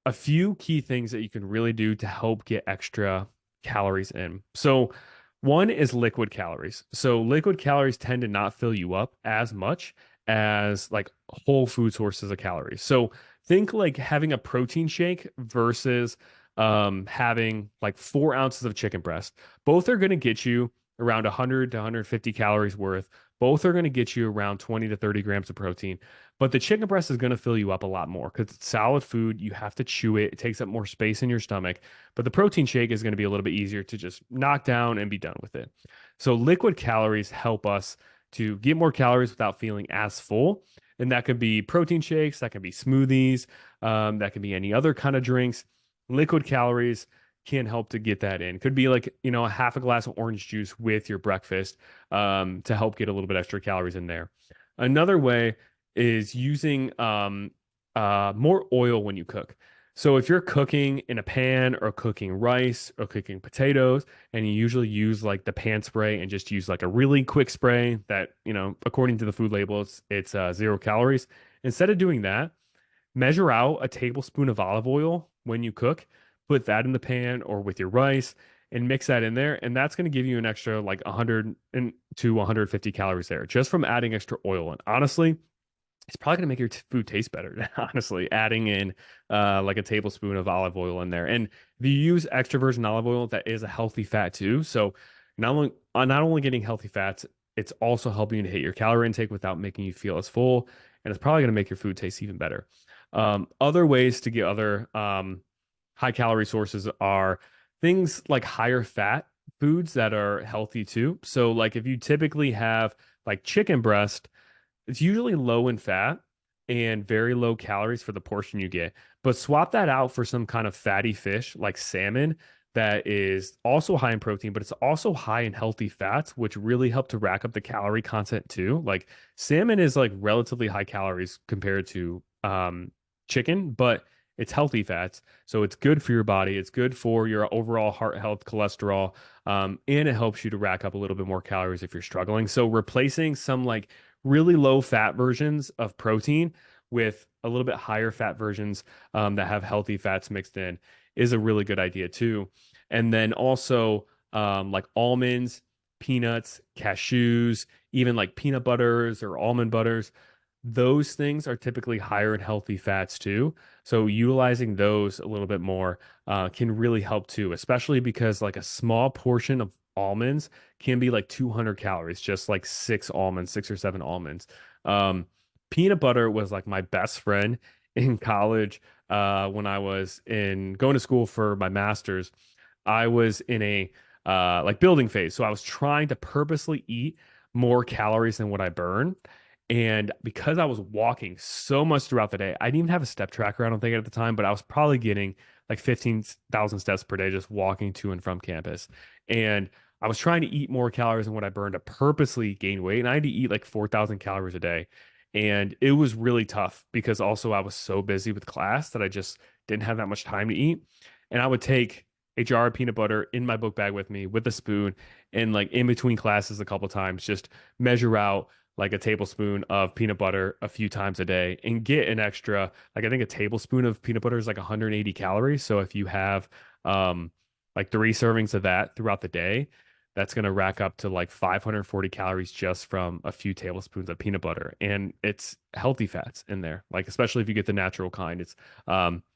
a few key things that you can really do to help get extra calories in. So, one is liquid calories. So, liquid calories tend to not fill you up as much as like whole food sources of calories. So, think like having a protein shake versus having like 4 ounces of chicken breast. Both are going to get you around 100 to 150 calories worth. Both are going to get you around 20 to 30 grams of protein. But the chicken breast is going to fill you up a lot more because it's solid food. You have to chew it. It takes up more space in your stomach. But the protein shake is going to be a little bit easier to just knock down and be done with it. So liquid calories help us to get more calories without feeling as full. And that could be protein shakes, that can be smoothies, that can be any other kind of drinks. Liquid calories can help to get that in. Could be like, a half a glass of orange juice with your breakfast to help get a little bit extra calories in there. Another way is using more oil when you cook. So if you're cooking in a pan or cooking rice or cooking potatoes, and you usually use like the pan spray and just use like a really quick spray that, according to the food label, it's 0 calories. Instead of doing that, measure out a tablespoon of olive oil when you cook, put that in the pan or with your rice and mix that in there. And that's going to give you an extra like 100 to 150 calories there just from adding extra oil. And honestly, it's probably going to make your food taste better, honestly, adding in like a tablespoon of olive oil in there. And if you use extra virgin olive oil, that is a healthy fat too. So not only getting healthy fats, it's also helping you to hit your calorie intake without making you feel as full. And it's probably going to make your food taste even better. Other ways to get other high calorie sources are things like higher fat foods that are healthy too. So, like if you typically have like chicken breast, it's usually low in fat and very low calories for the portion you get. But swap that out for some kind of fatty fish like salmon that is also high in protein, but it's also high in healthy fats, which really help to rack up the calorie content too. Like salmon is like relatively high calories compared to chicken, but it's healthy fats. So it's good for your body. It's good for your overall heart health, cholesterol, and it helps you to rack up a little bit more calories if you're struggling. So replacing some like really low fat versions of protein with a little bit higher fat versions that have healthy fats mixed in is a really good idea too. And then also like almonds, peanuts, cashews, even like peanut butters or almond butters. Those things are typically higher in healthy fats too. So utilizing those a little bit more can really help too, especially because like a small portion of almonds can be like 200 calories, just like 6 almonds, 6 or 7 almonds. Um, Peanut butter was like my best friend in college when I was in going to school for my master's. I was in a like building phase, so I was trying to purposely eat more calories than what I burn. And because I was walking so much throughout the day, I didn't even have a step tracker, I don't think at the time, but I was probably getting like 15,000 steps per day just walking to and from campus. And I was trying to eat more calories than what I burned to purposely gain weight. And I had to eat like 4,000 calories a day. And it was really tough because also I was so busy with class that I just didn't have that much time to eat. And I would take a jar of peanut butter in my book bag with me with a spoon and like in between classes a couple times, just measure out like a tablespoon of peanut butter a few times a day and get an extra, like I think a tablespoon of peanut butter is like 180 calories. So if you have like 3 servings of that throughout the day, that's going to rack up to like 540 calories just from a few tablespoons of peanut butter. And it's healthy fats in there, like especially if you get the natural kind, it's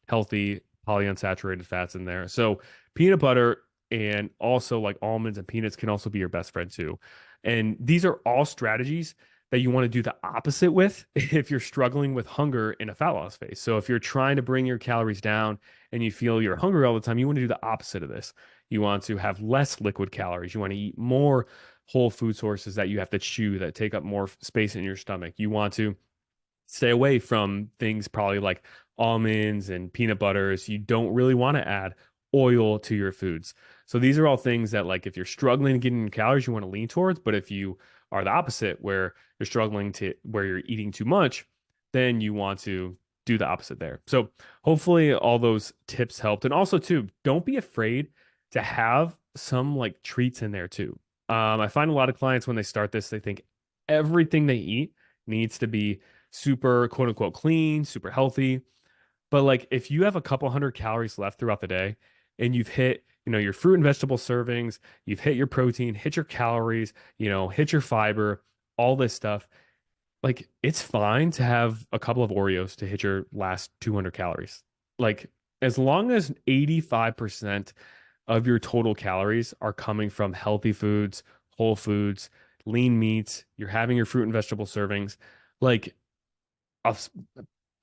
healthy polyunsaturated fats in there. So peanut butter and also like almonds and peanuts can also be your best friend too. And these are all strategies that you want to do the opposite with if you're struggling with hunger in a fat loss phase. So if you're trying to bring your calories down and you feel you're hungry all the time, you want to do the opposite of this. You want to have less liquid calories. You want to eat more whole food sources that you have to chew that take up more space in your stomach. You want to stay away from things probably like almonds and peanut butters. You don't really want to add oil to your foods. So these are all things that like if you're struggling to get in your calories, you want to lean towards. But if you are the opposite, where you're struggling to where you're eating too much, then you want to do the opposite there. So hopefully all those tips helped. And also too, don't be afraid to have some like treats in there too. I find a lot of clients when they start this, they think everything they eat needs to be super quote unquote clean, super healthy. But like if you have a couple hundred calories left throughout the day and you've hit, your fruit and vegetable servings, you've hit your protein, hit your calories, hit your fiber, all this stuff, like it's fine to have a couple of Oreos to hit your last 200 calories. Like as long as 85% of your total calories are coming from healthy foods, whole foods, lean meats, you're having your fruit and vegetable servings, like a,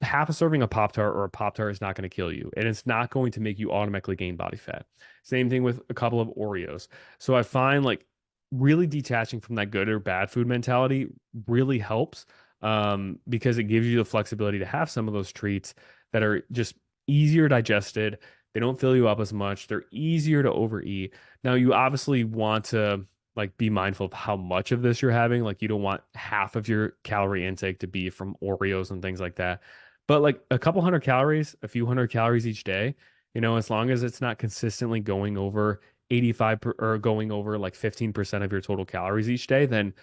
half a serving of Pop Tart or a Pop Tart is not going to kill you, and it's not going to make you automatically gain body fat. Same thing with a couple of Oreos. So I find like really detaching from that good or bad food mentality really helps because it gives you the flexibility to have some of those treats that are just easier digested. They don't fill you up as much. They're easier to overeat. Now, you obviously want to like be mindful of how much of this you're having. Like you don't want half of your calorie intake to be from Oreos and things like that. But like a couple hundred calories, a few hundred calories each day, as long as it's not consistently going over 85 or going over like 15% of your total calories each day, then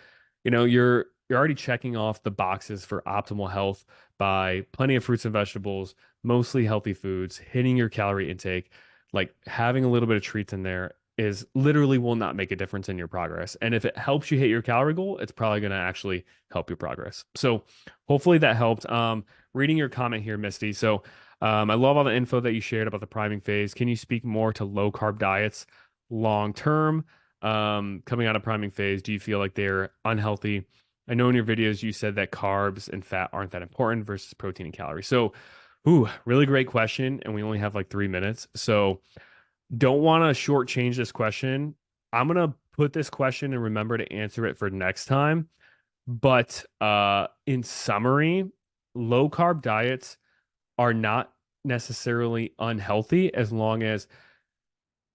you're already checking off the boxes for optimal health by plenty of fruits and vegetables, mostly healthy foods, hitting your calorie intake, like having a little bit of treats in there is literally will not make a difference in your progress. And if it helps you hit your calorie goal, it's probably going to actually help your progress. So hopefully that helped. Reading your comment here, Misty. So I love all the info that you shared about the priming phase. Can you speak more to low carb diets long term? Coming out of priming phase, do you feel like they're unhealthy? I know in your videos you said that carbs and fat aren't that important versus protein and calories. So, really great question. And we only have like 3 minutes. So don't want to shortchange this question. I'm gonna put this question and remember to answer it for next time. But in summary, low carb diets are not necessarily unhealthy as long as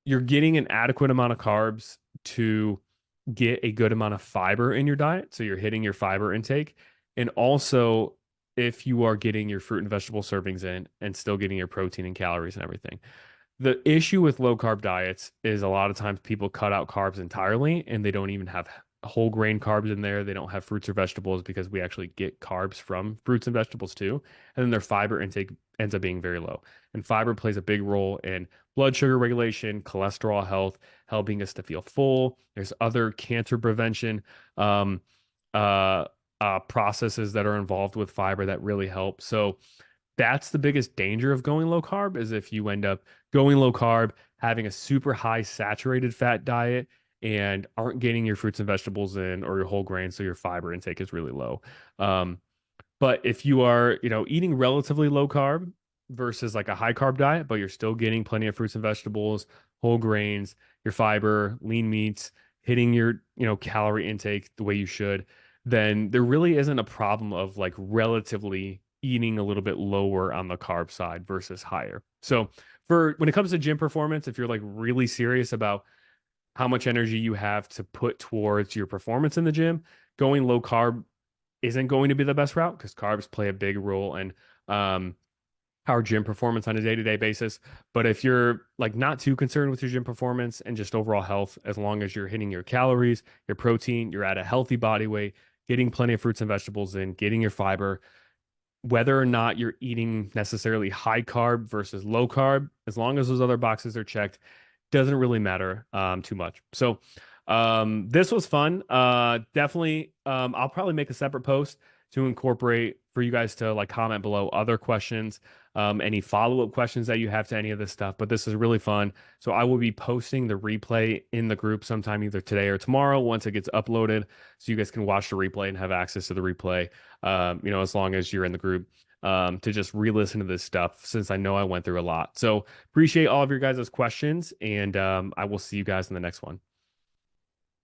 you're getting an adequate amount of carbs to get a good amount of fiber in your diet. So you're hitting your fiber intake. And also, if you are getting your fruit and vegetable servings in and still getting your protein and calories and everything. The issue with low carb diets is a lot of times people cut out carbs entirely and they don't even have whole grain carbs in there. They don't have fruits or vegetables because we actually get carbs from fruits and vegetables too. And then their fiber intake ends up being very low. And fiber plays a big role in blood sugar regulation, cholesterol health, helping us to feel full. There's other cancer prevention um, processes that are involved with fiber that really help. So that's the biggest danger of going low carb is if you end up going low carb, having a super high saturated fat diet and aren't getting your fruits and vegetables in or your whole grains, so your fiber intake is really low. But if you are, eating relatively low carb versus like a high carb diet, but you're still getting plenty of fruits and vegetables, whole grains, your fiber, lean meats, hitting your, calorie intake the way you should, then there really isn't a problem of like relatively eating a little bit lower on the carb side versus higher. So for when it comes to gym performance, if you're like really serious about how much energy you have to put towards your performance in the gym, going low carb isn't going to be the best route because carbs play a big role in our gym performance on a day-to-day basis. But if you're like not too concerned with your gym performance and just overall health, as long as you're hitting your calories, your protein, you're at a healthy body weight, getting plenty of fruits and vegetables in, getting your fiber, whether or not you're eating necessarily high carb versus low carb, as long as those other boxes are checked, doesn't really matter too much. So this was fun. Definitely, I'll probably make a separate post to incorporate for you guys to like comment below other questions, any follow-up questions that you have to any of this stuff. But this is really fun. So I will be posting the replay in the group sometime either today or tomorrow once it gets uploaded, so you guys can watch the replay and have access to the replay. As long as you're in the group. To just re-listen to this stuff since I know I went through a lot. So appreciate all of your guys' questions, and I will see you guys in the next one.